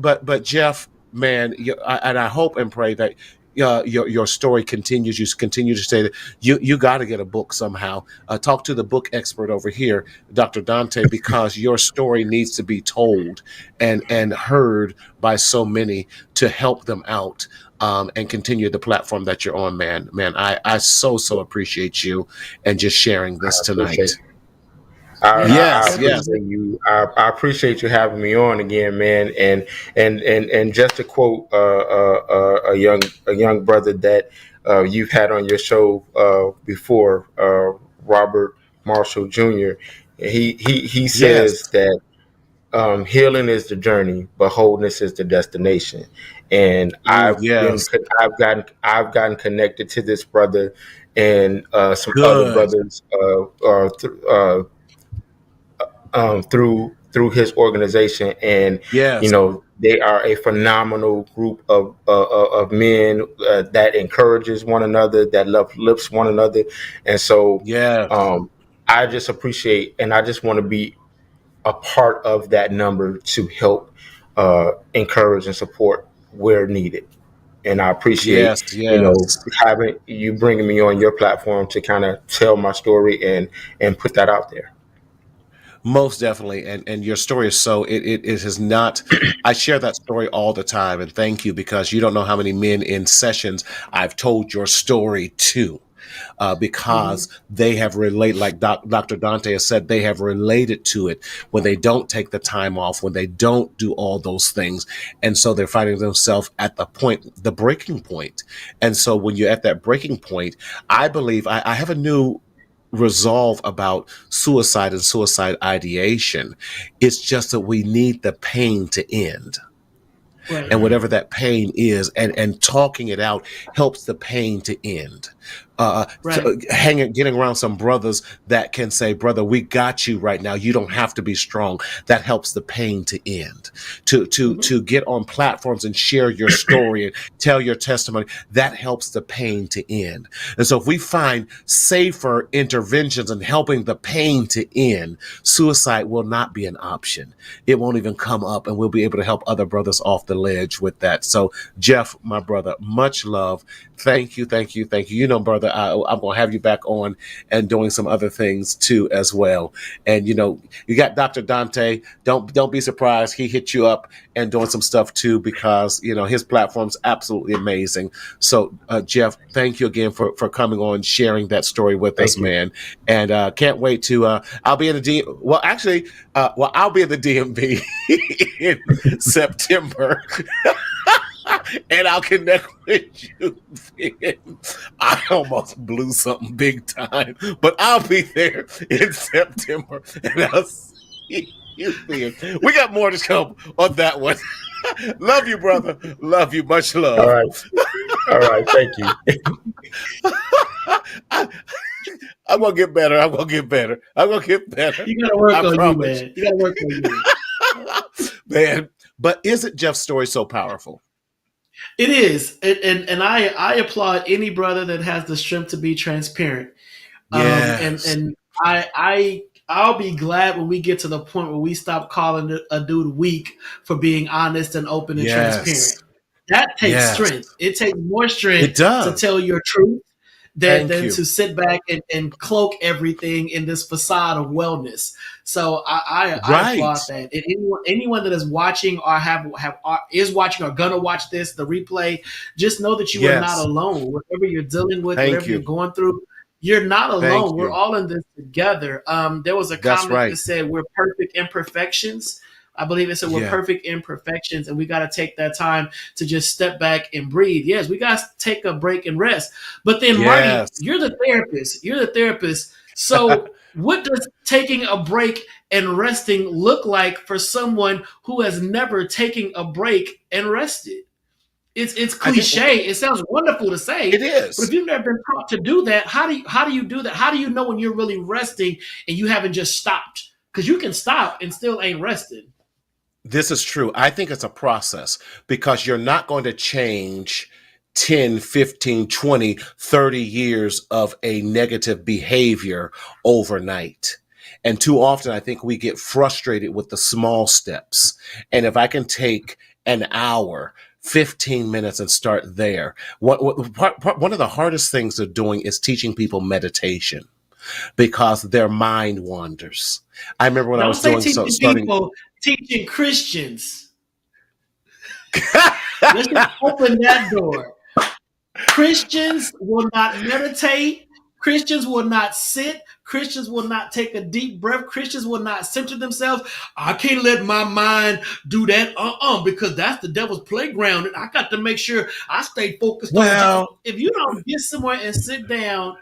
that. But Jeff, man, and I hope and pray that your story continues. You continue to say that you got to get a book somehow. Talk to the book expert over here, Dr. Donta, because your story needs to be told and heard by so many to help them out. And continue the platform that you're on, man. I so appreciate you and just sharing I this appreciate tonight. Yeah. I Yes, yes. Definitely. appreciate you. I appreciate you having me on again, man. And just to quote a young brother that you've had on your show before, Robert Marshall Jr. He Yes. says that healing is the journey, but wholeness is the destination. And Ooh, yes. I've gotten connected to this brother and some other Good. brothers through his organization, and Yes. they are a phenomenal group of men that encourages one another, that lifts one another, and so Yes. um, I just appreciate, and I just want to be a part of that number to help encourage and support where needed. And I appreciate, Yes. Yes. having you bringing me on your platform to kind of tell my story and put that out there. Most definitely. And your story is so it is not. I share that story all the time, and thank you, because you don't know how many men in sessions I've told your story to. Because Hmm. they have related, like Dr. Dante has said, they have related to it when they don't take the time off, when they don't do all those things. And so they're finding themselves at the breaking point. And so when you're at that breaking point, I believe I have a new resolve about suicide and suicide ideation. It's just that we need the pain to end, Right. and Mm. whatever that pain is, and talking it out helps the pain to end. Right. Getting around some brothers that can say, brother, we got you right now, you don't have to be strong, that helps the pain to end. Hmm. To get on platforms and share your story and tell your testimony, that helps the pain to end. And so if we find safer interventions in helping the pain to end, suicide will not be an option. It won't even come up, and we'll be able to help other brothers off the ledge with that. So, Jeff, my brother, much love. Thank you, thank you, thank you. You know, brother, I'm going to have you back on and doing some other things too as well. And, you know, you got Dr. Donta. Don't be surprised. He hit you up and doing some stuff too, because, you know, his platform's absolutely amazing. So, Jeff, thank you again for coming on, sharing that story with us, man. And can't wait to, I'll be in the I'll be in the DMV in September. And I'll connect with you then. I almost blew something big time, but I'll be there in September, and I'll see you then. We got more to come on that one. Love you, brother. Love you. Much love. All right. Thank you. I'm gonna get better. I'm gonna get better. You gotta work on you, man. You gotta work on you. Man, but isn't Jeff's story so powerful? It is, and I applaud any brother that has the strength to be transparent. Yes. And I'll be glad when we get to the point where we stop calling a dude weak for being honest and open and transparent. That takes strength. It takes more strength to tell your truth than to sit back and cloak everything in this facade of wellness. So I applaud that. And anyone that is watching or is watching or gonna watch this, the replay, just know that you are not alone. Whatever you're dealing with, whatever you're going through, you're not alone. We're all in this together. There was a comment that said we're perfect imperfections. I believe it said we're perfect imperfections, and we got to take that time to just step back and breathe. Yes, we got to take a break and rest. But then, Marty, you're the therapist. So what does taking a break and resting look like for someone who has never taken a break and rested? It's cliche. It sounds wonderful to say. It is. But if you've never been taught to do that, how do you do that? How do you know when you're really resting and you haven't just stopped? Because you can stop and still ain't rested. This is true. I think it's a process, because you're not going to change 10, 15, 20, 30 years of a negative behavior overnight. And too often, I think we get frustrated with the small steps. And if I can take an hour, 15 minutes and start there. One of the hardest things they're doing is teaching people meditation, because their mind wanders. I remember when I was doing teaching Christians. Let's just open that door. Christians will not meditate. Christians will not sit. Christians will not take a deep breath. Christians will not center themselves. I can't let my mind do that because that's the devil's playground, and I got to make sure I stay focused on it. If you don't get somewhere and sit down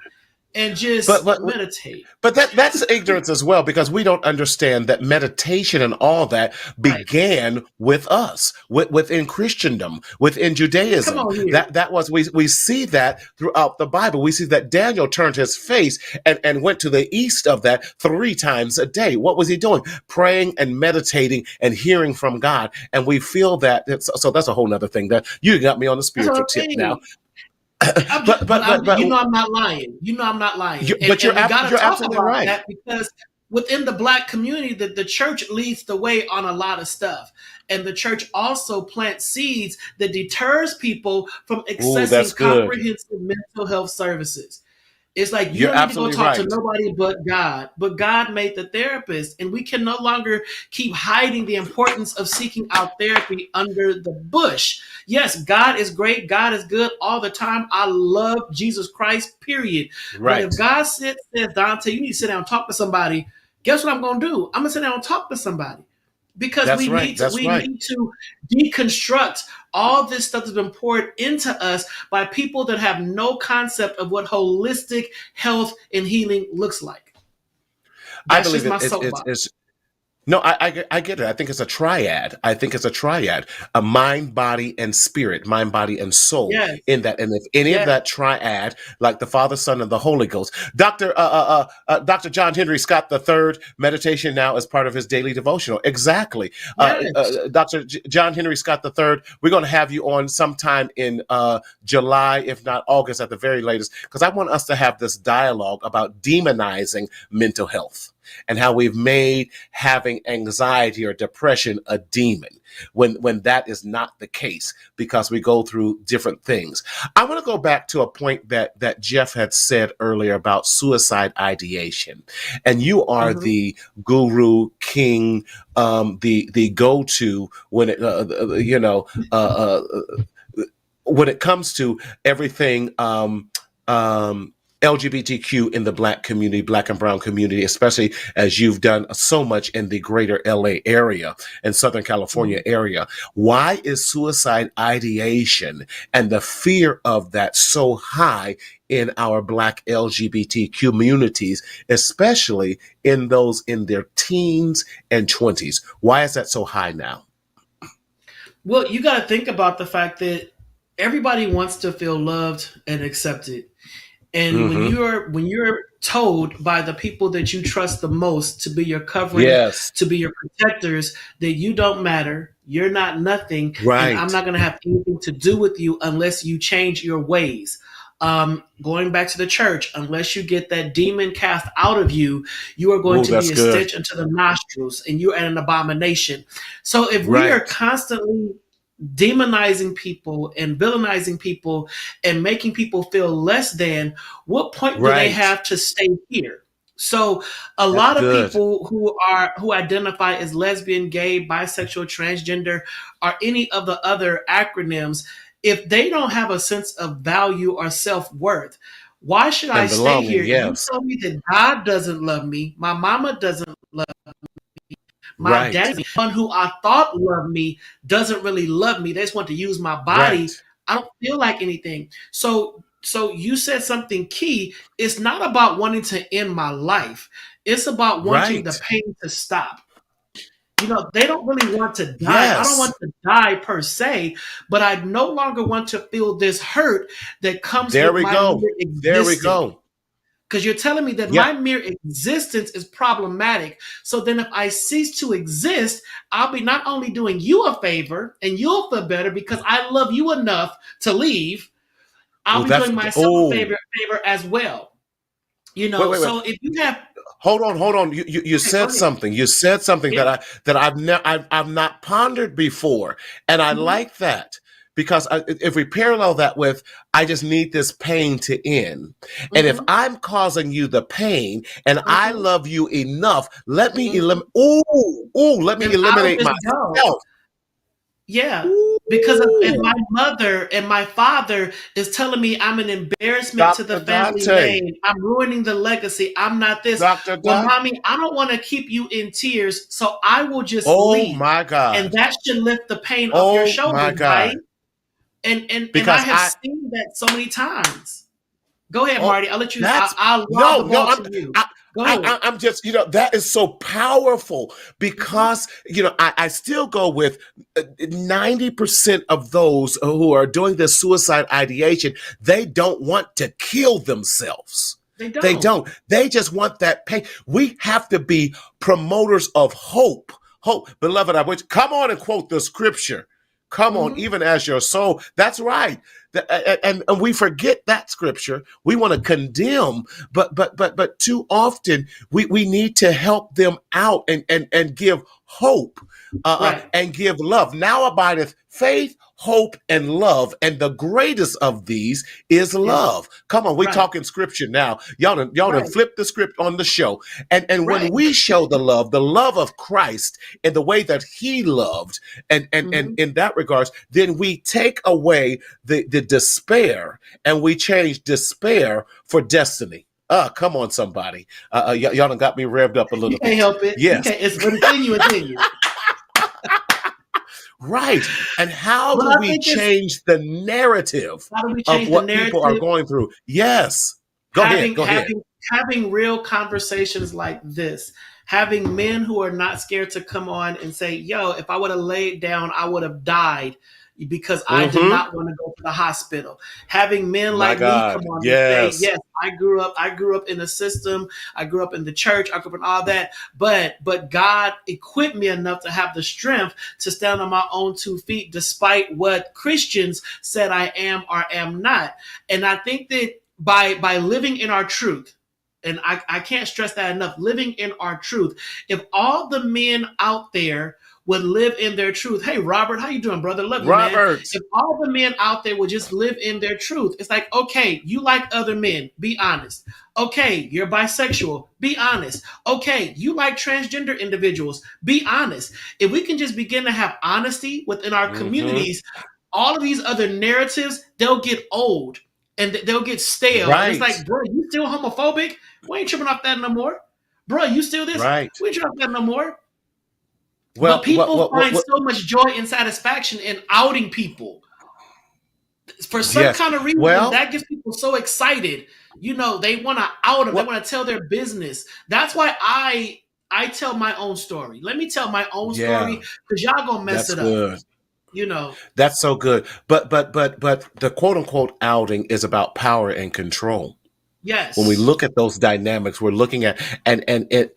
and just meditate. But that's ignorance as well, because we don't understand that meditation and all that began with us, within Christendom, within Judaism. That was we see that throughout the Bible. We see that Daniel turned his face and went to the east of that 3 times a day. What was he doing? Praying and meditating and hearing from God. And we feel that. So that's a whole nother thing. That you got me on the spiritual tip now. But you know I'm not lying. But you're absolutely right. That, because within the Black community, the church leads the way on a lot of stuff. And the church also plants seeds that deters people from accessing comprehensive mental health services. It's like you don't need to go talk to nobody but God. But God made the therapist, and we can no longer keep hiding the importance of seeking out therapy under the bush. Yes, God is great. God is good all the time. I love Jesus Christ, period. But if God says, Donta, you need to sit down and talk to somebody, guess what I'm going to do? I'm going to sit down and talk to somebody. Because we need to deconstruct all this stuff that's been poured into us by people that have no concept of what holistic health and healing looks like. That's just my soapbox. No, I get it. I think it's a triad. A mind, body, and spirit, mind, body, and soul. Yes. In that, and if any of that triad, like the Father, Son, and the Holy Ghost, Dr. John Henry Scott III, meditation now is part of his daily devotional. Exactly. Yes. Dr. John Henry Scott III, we're going to have you on sometime in July, if not August at the very latest, because I want us to have this dialogue about demonizing mental health. and how we've made having anxiety or depression a demon when that is not the case, because we go through different things. I want to go back to a point that Jeff had said earlier about suicide ideation, and you are the guru king, the go-to when it when it comes to everything LGBTQ in the Black community, Black and brown community, especially as you've done so much in the greater LA area and Southern California area. Why is suicide ideation and the fear of that so high in our Black LGBT communities, especially in those in their teens and 20s? Why is that so high now? Well, you got to think about the fact that everybody wants to feel loved and accepted. And when you're told by the people that you trust the most to be your covering, Yes. to be your protectors, that you don't matter, you're not nothing, Right. and I'm not going to have anything to do with you unless you change your ways. Going back to the church, unless you get that demon cast out of you, you are going to be a stench into the nostrils, and you're an abomination. So if we are constantly demonizing people and villainizing people and making people feel less than, what point do they have to stay here? So a lot of people who identify as lesbian, gay, bisexual, transgender, or any of the other acronyms, if they don't have a sense of value or self-worth, why should I stay here? Yes. You tell me that God doesn't love me, my mama doesn't love me, my daddy, one who I thought loved me, doesn't really love me. They just want to use my body. I don't feel like anything. So you said something key. It's not about wanting to end my life. It's about wanting the pain to stop. You know, they don't really want to die. I don't want to die per se, but I no longer want to feel this hurt that comes with my mere existence. There we go. Because you're telling me that my mere existence is problematic. So then if I cease to exist, I'll be not only doing you a favor and you'll feel better because I love you enough to leave, I'll be doing myself a favor as well. You know, so if you have... Hold on. You said something. You said something that I've not pondered before. And I like that. Because if we parallel that with, I just need this pain to end. And if I'm causing you the pain and I love you enough, let me eliminate myself. Yeah, because if my mother and my father is telling me I'm an embarrassment to the family name, I'm ruining the legacy, I'm not this. Well, mommy, I don't want to keep you in tears, so I will just leave. Oh my God. And that should lift the pain off your shoulders, right? And I have seen that so many times. Go ahead, Marty. I'll let you. I'll to you. I'm just, that is so powerful because, I still go with 90% of those who are doing this suicide ideation. They don't want to kill themselves. They don't. They just want that pain. We have to be promoters of hope. Hope, beloved, I wish. Come on and quote the scripture. Come on, even as your soul. That's right. And we forget that scripture. We want to condemn, but too often we need to help them out and give hope and give love. Now abideth faith, hope, and love. And the greatest of these is love. Come on, we're talking scripture now. Y'all done flip the script on the show. And when we show the love of Christ in the way that he loved, and in that regards, then we take away the despair and we change despair for destiny. Come on, somebody. Y'all done got me revved up a little bit. You can't help it. Yes. It's within you. Right. And how do we change the narrative of what people are going through? Yes. Go ahead. Having real conversations like this, having men who are not scared to come on and say, yo, if I would have laid down, I would have died because I did not want to go to the hospital. Having men like me come on and say, yes, I grew up in the system. I grew up in the church. I grew up in all that. But God equipped me enough to have the strength to stand on my own 2 feet, despite what Christians said I am or am not. And I think that by living in our truth and I can't stress that enough, living in our truth. If all the men out there would live in their truth. Hey, Robert, how you doing, brother? Love you, man. Robert. If all the men out there would just live in their truth, it's like, okay, you like other men, be honest. Okay, you're bisexual, be honest. Okay, you like transgender individuals, be honest. If we can just begin to have honesty within our communities, all of these other narratives, they'll get old and they'll get stale. Right. And it's like, bro, you still homophobic? We ain't tripping off that no more. Bro, you still this? Right. We ain't tripping off that no more. Well, but people find so much joy and satisfaction in outing people. For some kind of reason, that gets people so excited. You know, they want to out them. They want to tell their business. That's why I tell my own story. Let me tell my own story because y'all gonna mess it up. You know, that's so good. But the quote unquote outing is about power and control. Yes. When we look at those dynamics, we're looking at, and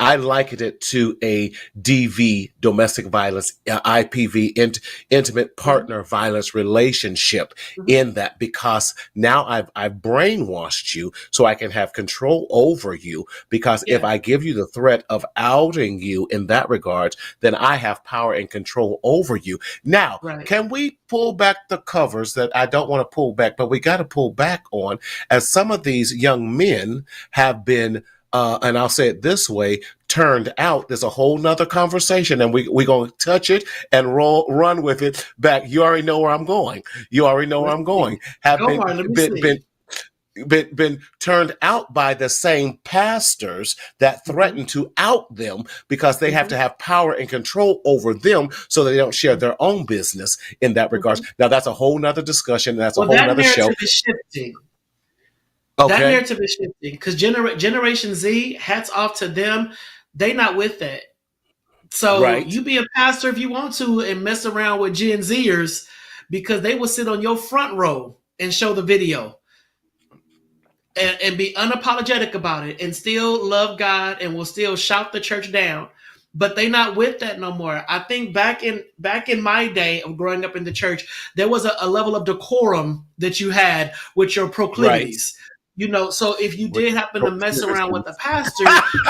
I likened it to a DV, domestic violence, IPV, intimate partner violence relationship in that, because now I've brainwashed you so I can have control over you, because if I give you the threat of outing you in that regard, then I have power and control over you. Now, can we pull back the covers that I don't want to pull back, but we got to pull back on, as some of these young men have been, and I'll say it this way, turned out. There's a whole nother conversation, and we're going to touch it and run with it back. You already know where I'm going. Have been turned out by the same pastors that threaten to out them because they have to have power and control over them so they don't share their own business in that regards. Now, that's a whole nother discussion. That's a whole nother show. Is shifting. That narrative is shifting because Generation Z, hats off to them. They not with that. So you be a pastor if you want to and mess around with Gen Zers because they will sit on your front row and show the video and be unapologetic about it and still love God and will still shout the church down. But they not with that no more. I think back in my day of growing up in the church, there was a level of decorum that you had with your proclivities. You know, so if you did happen to mess around with a pastor,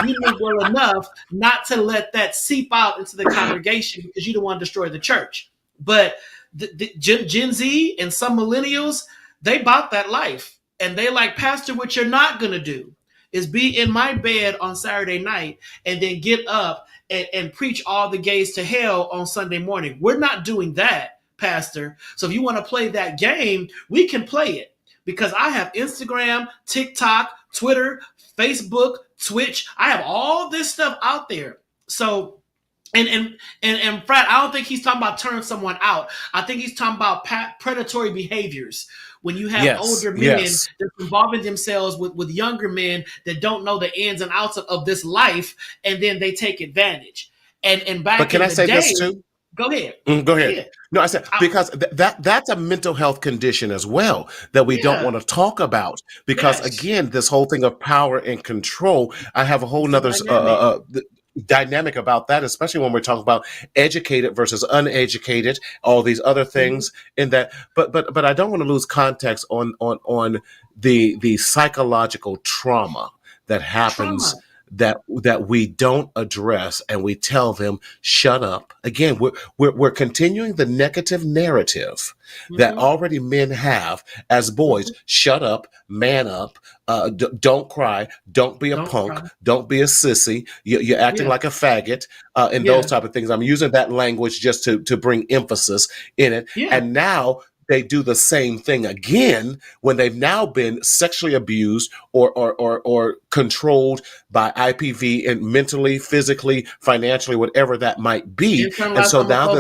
you knew well enough not to let that seep out into the congregation because you don't want to destroy the church. But the Gen Z and some millennials, they bought that life. And they like, Pastor, what you're not going to do is be in my bed on Saturday night and then get up and preach all the gays to hell on Sunday morning. We're not doing that, Pastor. So if you want to play that game, we can play it. Because I have Instagram, TikTok, Twitter, Facebook, Twitch. I have all this stuff out there. So, and Fred, I don't think he's talking about turning someone out. I think he's talking about predatory behaviors. When you have older men that are involving themselves with younger men that don't know the ins and outs of this life, and then they take advantage. And back but can in I the say day, this too? Go ahead. Go ahead. No, I said because that's a mental health condition as well that we don't want to talk about. Because again, this whole thing of power and control, I have a whole nother dynamic about that, especially when we're talking about educated versus uneducated, all these other things in that. But I don't want to lose context on the psychological trauma that happens. That we don't address, and we tell them shut up. Again, we're continuing the negative narrative that already men have as boys. Shut up, man up, don't cry, don't be a punk, don't be a sissy. You're acting like a faggot, and those type of things. I'm using that language just to bring emphasis in it. And now they do the same thing again when they've now been sexually abused or controlled by IPV and mentally, physically, financially, whatever that might be. And so now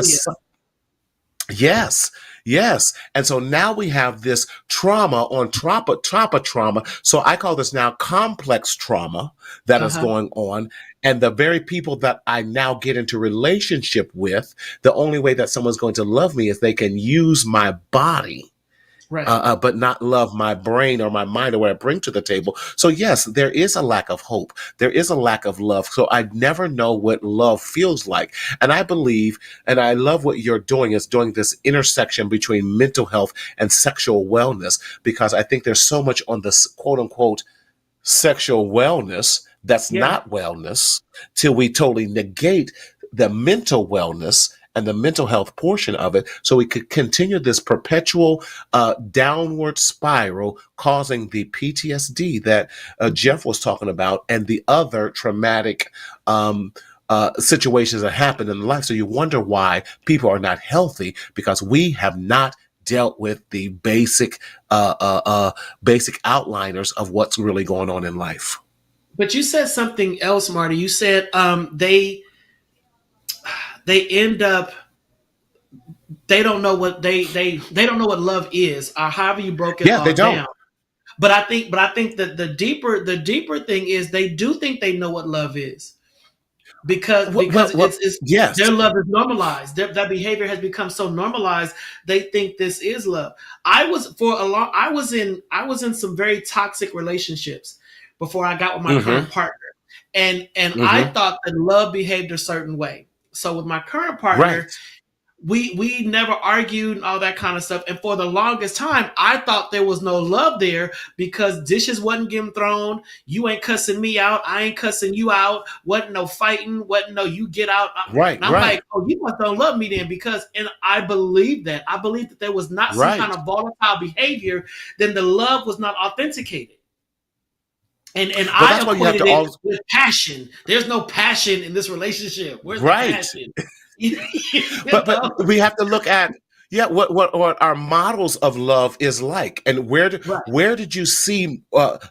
Yes. And so now we have this trauma on top of trauma. So I call this now complex trauma that is going on. And the very people that I now get into relationship with, the only way that someone's going to love me is they can use my body. But not love my brain or my mind or what I bring to the table. So yes, there is a lack of hope. There is a lack of love. So I never know what love feels like. And I believe, and I love what you're doing, is doing this intersection between mental health and sexual wellness, because I think there's so much on this quote unquote sexual wellness that's Yeah. not wellness, till we totally negate the mental wellness and the mental health portion of it, so we could continue this perpetual downward spiral, causing the PTSD that Jeff was talking about and the other traumatic situations that happen in life. So you wonder why people are not healthy, because we have not dealt with the basic outliners of what's really going on in life. But you said something else, Marty. You said they end up, they don't know what they don't know what love is, or however you broke it Yeah, they all don't. down. But I think that the deeper thing is they do think they know what love is, because it's Yes. their love is normalized. That behavior has become so normalized. They think this is love. I was in some very toxic relationships before I got with my Mm-hmm. current partner, and I Mm-hmm. thought that love behaved a certain way. So with my current partner, Right. we never argued and all that kind of stuff. And for the longest time, I thought there was no love there because dishes wasn't getting thrown. You ain't cussing me out. I ain't cussing you out. Wasn't no fighting. Wasn't no you get out. Right. And I'm Right. like, oh, you must don't love me then, because, and I believe that. I believe that there was not some kind Right. of volatile behavior, then the love was not authenticated. And But I that's why you have equated to it always. with passion. There's no passion in this relationship. Where's the Right. passion? You But know? we have to look at, yeah, what our models of love is like, and Right. where did you see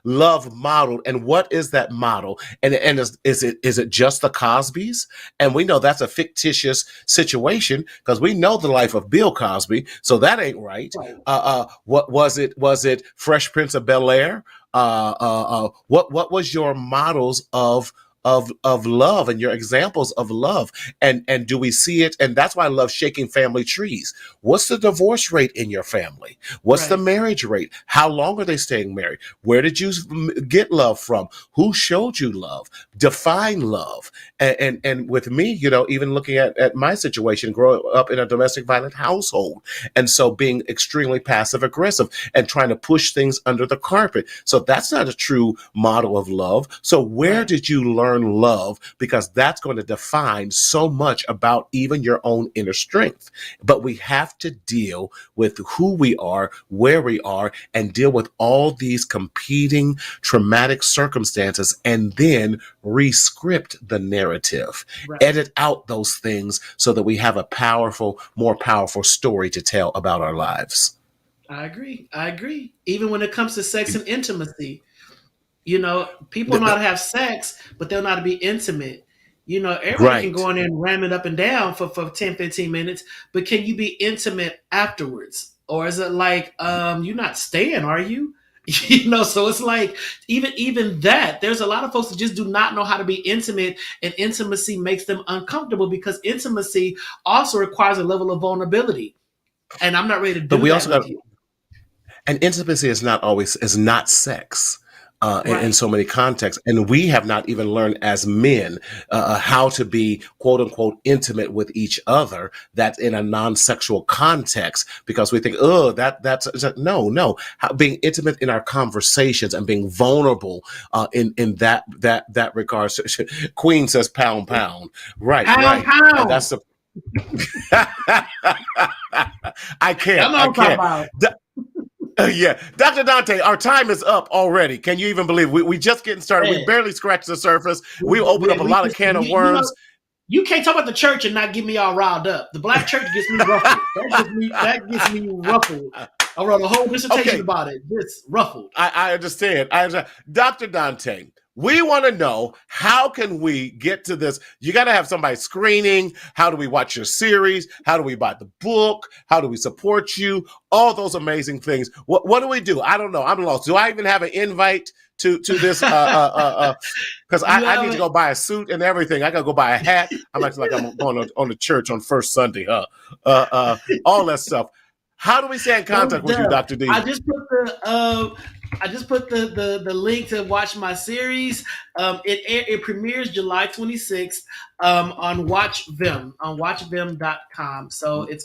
love modeled, and what is that model, and is it just the Cosbys? And we know that's a fictitious situation, because we know the life of Bill Cosby, so that ain't right. Right. What was it? Was it Fresh Prince of Bel Air? What was your models of love, and your examples of love, and do we see it? And that's why I love shaking family trees. What's the divorce rate in your family? What's the Right. marriage rate? How long are they staying married? Where did you get love from? Who showed you love? Define love. And with me, even looking at my situation, growing up in a domestic violent household, and so being extremely passive aggressive and trying to push things under the carpet, so that's not a true model of love. So where Right. did you learn love? Because that's going to define so much about even your own inner strength. But we have to deal with who we are, where we are, and deal with all these competing traumatic circumstances, and then rescript the narrative, Right. edit out those things, so that we have a more powerful story to tell about our lives. I agree. I agree. Even when it comes to sex and intimacy, people know how The- to have sex, but they'll know how to be intimate. Everybody can right. go in there and ram it up and down for 10, 15 minutes, but can you be intimate afterwards? Or is it like, you're not staying, are you? So it's like, even that, there's a lot of folks that just do not know how to be intimate, and intimacy makes them uncomfortable, because intimacy also requires a level of vulnerability. And I'm not ready to But do we that also with got you. And intimacy is not sex. In Right. so many contexts. And we have not even learned as men how to be quote unquote intimate with each other, that's in a non-sexual context, because we think, oh, that's no. Being intimate in our conversations and being vulnerable in that regard. Queen says pound, pound. Right, Pound, right. And pound. that's the I Y'all can't. know I what I'm talking can't. about. Yeah, Dr. Dante, our time is up already. Can you even believe we just getting started? We Man, barely scratched the surface. We opened we, up a we lot of just, can of you know, worms. you can't talk about the church and not get me all riled up. The black church gets me ruffled. That gets me ruffled. I wrote a whole dissertation Okay, about it. It's ruffled. I understand. I understand. Dr. Dante, we want to know, how can we get to this? You got to have somebody screening. How do we watch your series? How do we buy the book? How do we support you? All those amazing things. What do we do? I don't know. I'm lost. Do I even have an invite to this? Because You I need to haven't. go buy a suit and everything. I got to go buy a hat. I'm acting like I'm going on to church on first Sunday. All that stuff. How do we stay in Most contact with you, def. Dr. D? I just put the link to watch my series. It premieres July 26th on Watch Them on watchvim.com. So the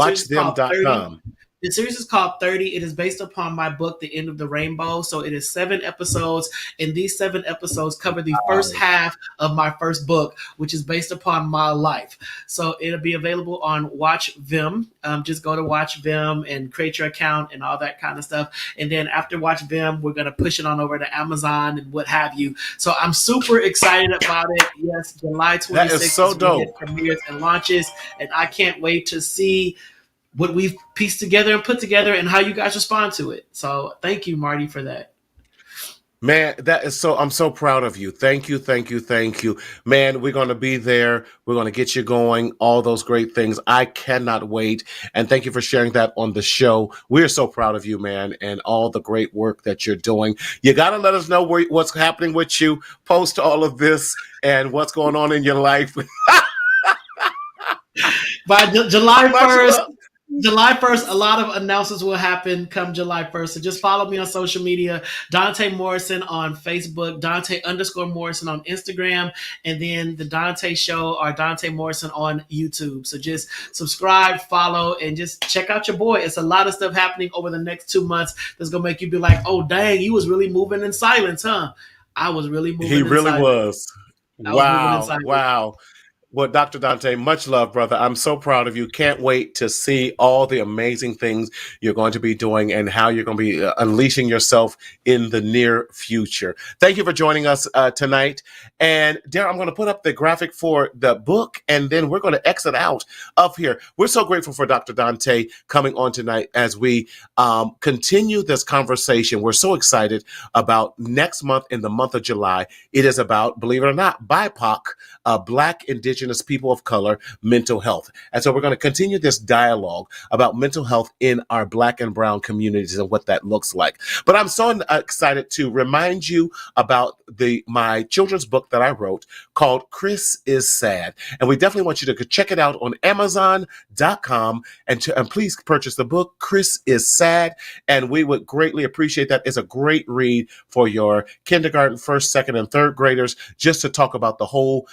series is called 30. Watchthem.com. The series is called 30. It is based upon my book, The End of the Rainbow. So it is 7 episodes, and these 7 episodes cover the first half of my first book, which is based upon my life. So it'll be available on Watch Vim. Just go to Watch Vim and create your account and all that kind of stuff. And then after Watch Vim, we're going to push it on over to Amazon and what have you. So I'm super excited about it. Yes, July 26th that is so dope. It premieres and launches, and I can't wait to see what we've pieced together and put together and how you guys respond to it. So thank you, Marty, for that. Man, I'm so proud of you. Thank you. Man, we're going to be there. We're going to get you going, all those great things. I cannot wait. And thank you for sharing that on the show. We're so proud of you, man, and all the great work that you're doing. You got to let us know what's happening with you, post all of this and what's going on in your life. By July 1st, July 1st, a lot of announcements will happen come July 1st. So just follow me on social media, Donta Morrison on Facebook, Donta_Morrison on Instagram, and then the Donta Show or Donta Morrison on YouTube. So just subscribe, follow, and just check out your boy. It's a lot of stuff happening over the next 2 months that's going to make you be like, oh, dang, you was really moving in silence, huh? I was really moving in silence. He really was. Wow. Well, Dr. Donta, much love, brother. I'm so proud of you. Can't wait to see all the amazing things you're going to be doing and how you're going to be unleashing yourself in the near future. Thank you for joining us tonight. And Darren, I'm going to put up the graphic for the book, and then we're going to exit out of here. We're so grateful for Dr. Donta coming on tonight as we continue this conversation. We're so excited about next month, in the month of July. It is about, believe it or not, BIPOC, Black, Indigenous people of color, mental health. And so we're going to continue this dialogue about mental health in our Black and Brown communities and what that looks like. But I'm so excited to remind you about my children's book that I wrote called Chris is Sad. And we definitely want you to check it out on Amazon.com and please purchase the book, Chris is Sad. And we would greatly appreciate that. It's a great read for your kindergarten, first, second, and third graders, just to talk about the whole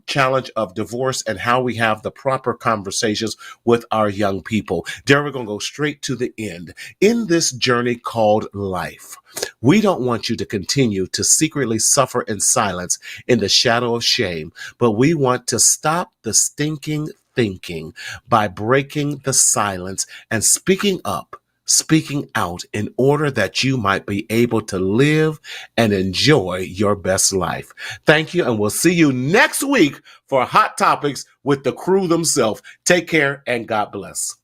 challenge of divorce and how we have the proper conversations with our young people. There, we're going to go straight to the end. In this journey called life, we don't want you to continue to secretly suffer in silence in the shadow of shame, but we want to stop the stinking thinking by breaking the silence and speaking up, speaking out in order that you might be able to live and enjoy your best life. Thank you, and we'll see you next week for Hot Topics with the crew themselves. Take care and God bless.